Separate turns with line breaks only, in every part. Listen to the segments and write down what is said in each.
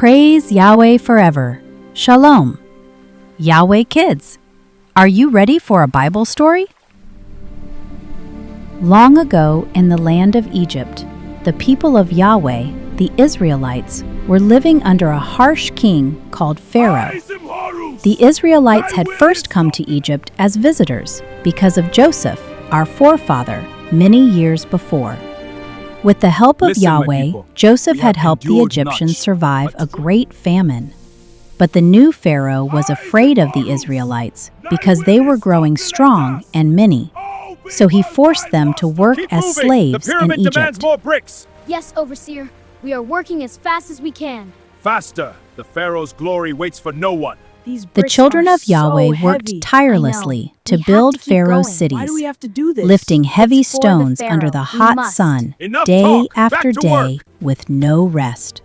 Praise Yahweh forever. Shalom. Yahweh kids, are you ready for a Bible story? Long ago in the land of Egypt, the people of Yahweh, the Israelites, were living under a harsh king called Pharaoh. The Israelites had first come to Egypt as visitors because of Joseph, our forefather, many years before. With the help of Yahweh, Joseph had helped the Egyptians survive a great famine. But the new Pharaoh was afraid of the Israelites because they were growing strong and many. So he forced them to work as slaves in Egypt.
Yes, Overseer. We are working as fast as we can.
Faster! The Pharaoh's glory waits for no one.
The children of Yahweh worked tirelessly to build Pharaoh's cities, lifting heavy stones under the hot sun, day after day, with no rest.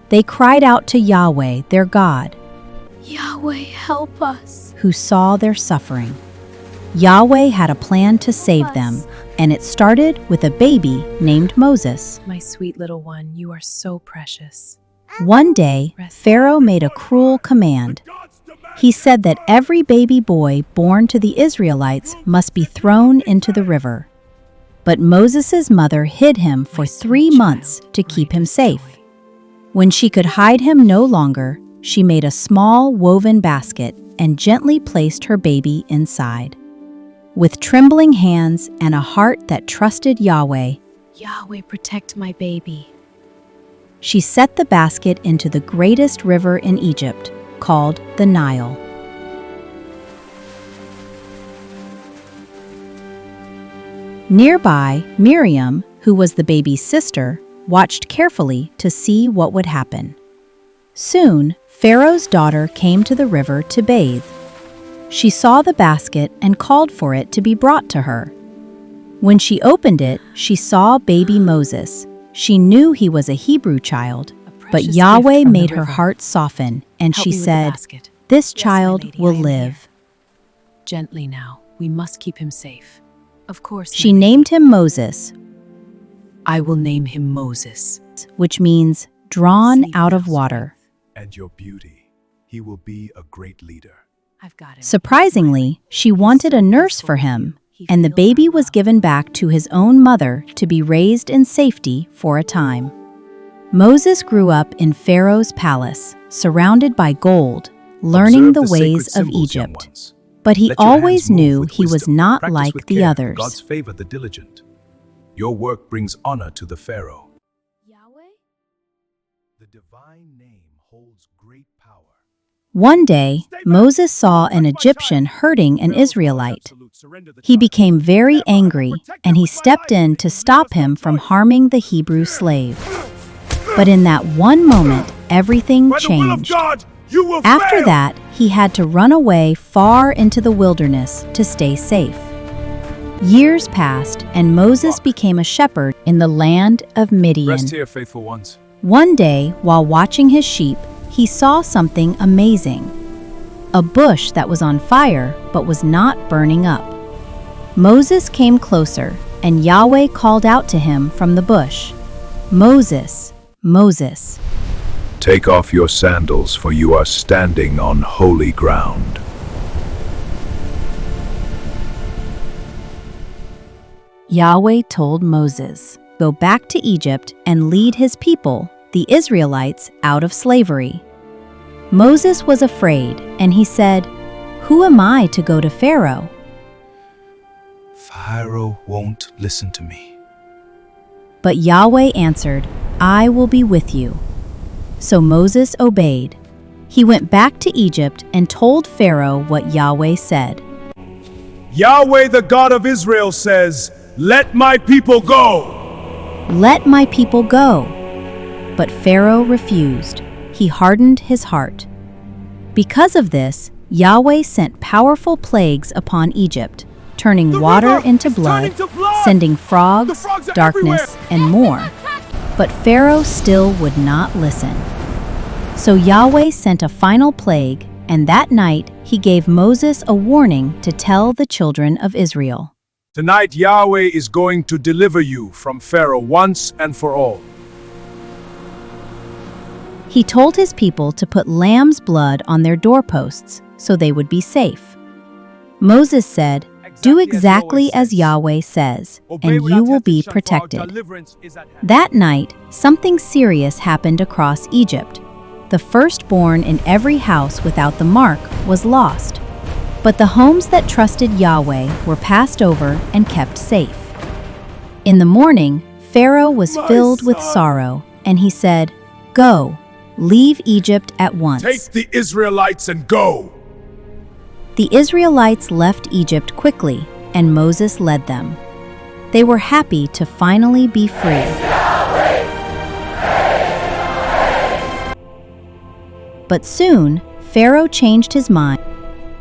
They cried out to Yahweh, their God,
Yahweh, help us,
who saw their suffering. Yahweh had a plan to save them, and it started with a baby named Moses.
My sweet little one, you are so precious.
One day, Pharaoh made a cruel command. He said that every baby boy born to the Israelites must be thrown into the river. But Moses' mother hid him for 3 months to keep him safe. When she could hide him no longer, she made a small woven basket and gently placed her baby inside. With trembling hands and a heart that trusted Yahweh,
Yahweh, protect my baby.
She set the basket into the greatest river in Egypt, called the Nile. Nearby, Miriam, who was the baby's sister, watched carefully to see what would happen. Soon, Pharaoh's daughter came to the river to bathe. She saw the basket and called for it to be brought to her. When she opened it, she saw baby Moses. She knew he was a Hebrew child, but Yahweh made her heart soften, and she said, "This child will live."
Gently now, we must keep him safe. Of course.
She named him Moses,
I will name him Moses,
which means drawn out of water.
And your beauty. He will be a great leader.
I've got him.
Surprisingly, she wanted a nurse for him, and the baby was given back to his own mother to be raised in safety for a time. Moses grew up in Pharaoh's palace, surrounded by gold, learning the ways of Egypt. But he always knew he was not like the others.
God's favor the diligent. Your work brings honor to the Pharaoh.
Yahweh?
The divine name holds great power.
One day, Moses saw an Egyptian hurting an Israelite. He became very angry, and he stepped in to stop him from harming the Hebrew slave. But in that one moment, everything changed. After that, he had to run away far into the wilderness to stay safe. Years passed, and Moses became a shepherd in the land of Midian.
Rest here, faithful ones.
One day, while watching his sheep, he saw something amazing. A bush that was on fire but was not burning up. Moses came closer, and Yahweh called out to him from the bush, "Moses, Moses."
Take off your sandals, for you are standing on holy ground.
Yahweh told Moses, "Go back to Egypt and lead his people, the Israelites, out of slavery." Moses was afraid, and he said, "Who am I to go to Pharaoh?"
Pharaoh won't listen to me.
But Yahweh answered, "I will be with you." So Moses obeyed. He went back to Egypt and told Pharaoh what Yahweh said.
Yahweh, the God of Israel, says, "Let my people go."
"Let my people go." But Pharaoh refused. He hardened his heart. Because of this, Yahweh sent powerful plagues upon Egypt, turning water into blood, sending frogs, darkness, and more. But Pharaoh still would not listen. So Yahweh sent a final plague, and that night he gave Moses a warning to tell the children of Israel.
Tonight Yahweh is going to deliver you from Pharaoh once and for all.
He told his people to put lamb's blood on their doorposts so they would be safe. Moses said, "Do exactly as Yahweh says, and you will be protected." That night, something serious happened across Egypt. The firstborn in every house without the mark was lost. But the homes that trusted Yahweh were passed over and kept safe. In the morning, Pharaoh was filled with sorrow, and he said, "Go, leave Egypt at once."
Take the Israelites and go.
The Israelites left Egypt quickly, and Moses led them. They were happy to finally be free. But soon, Pharaoh changed his mind.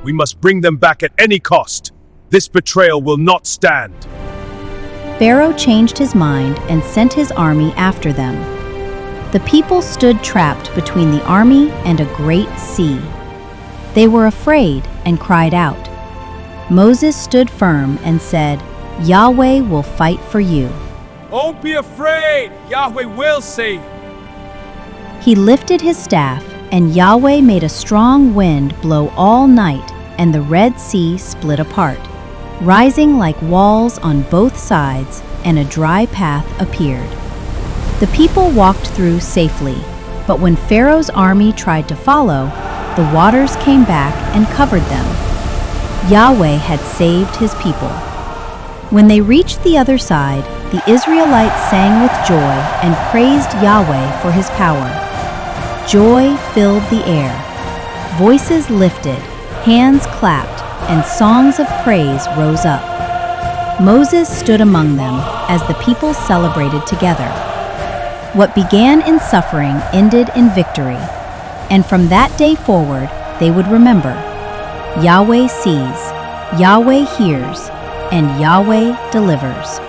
We must bring them back at any cost. This betrayal will not stand.
Pharaoh changed his mind and sent his army after them. The people stood trapped between the army and a great sea. They were afraid and cried out. Moses stood firm and said, "Yahweh will fight for you."
Don't be afraid. Yahweh will save.
He lifted his staff, and Yahweh made a strong wind blow all night, and the Red Sea split apart, rising like walls on both sides, and a dry path appeared. The people walked through safely, but when Pharaoh's army tried to follow, the waters came back and covered them. Yahweh had saved his people. When they reached the other side, the Israelites sang with joy and praised Yahweh for his power. Joy filled the air. Voices lifted, hands clapped, and songs of praise rose up. Moses stood among them as the people celebrated together. What began in suffering ended in victory, and from that day forward they would remember, Yahweh sees, Yahweh hears, and Yahweh delivers.